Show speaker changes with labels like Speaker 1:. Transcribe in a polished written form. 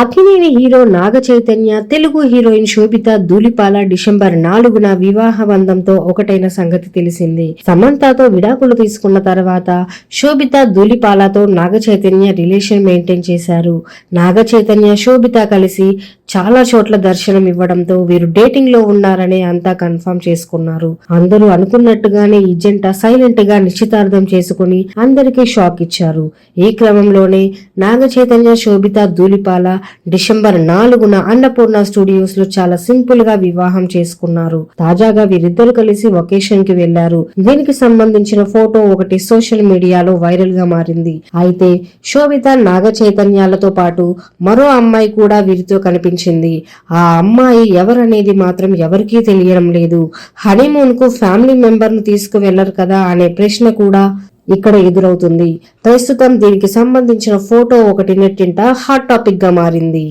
Speaker 1: Akkineni hero Naga Chaitanya, Telugu heroine శోభిత Dhulipala December 4న వివాహ బంధంతో ఒకటైన సంగతి తెలిసింది. సమంతతో విడాకులు తీసుకున్న తర్వాత శోభిత ధూళిపాలతో నాగ చైతన్య రిలేషన్ మెయింటైన్ చేశారు. నాగ చైతన్య, శోభిత కలిసి చాలా చోట్ల దర్శనం ఇవ్వడంతో వీరు డేటింగ్ లో ఉన్నారనే అంతా కన్ఫర్మ్ చేసుకున్నారు. అందరూ అనుకున్నట్టుగానే ఈ జంట సైలెంట్ గా నిశ్చితార్థం చేసుకుని అందరికీ షాక్ ఇచ్చారు. ఈ క్రమంలోనే నాగ చైతన్య, శోభిత ధూళిపాల డిసెంబర్ 4న అన్నపూర్ణ స్టూడియోస్ లో చాలా సింపుల్ గా వివాహం చేసుకున్నారు. తాజాగా వీరిద్దరు కలిసి వొకేషన్ కి వెళ్లారు. దీనికి సంబంధించిన ఫోటో ఒకటి సోషల్ మీడియాలో వైరల్ గా మారింది. అయితే శోభిత, నాగ చైతన్యాలతో పాటు మరో అమ్మాయి కూడా వీరితో కనిపించింది. ఆ అమ్మాయి ఎవరనేది మాత్రం ఎవరికీ తెలియడం లేదు. హనీమూన్ కు ఫ్యామిలీ మెంబర్ ను తీసుకువెళ్లరు కదా అనే ప్రశ్న కూడా ఇక్కడ ఎదురవుతుంది. ప్రస్తుతం దీనికి సంబంధించిన ఫోటో ఒకటి నెట్టింట హాట్ టాపిక్ గా మారింది.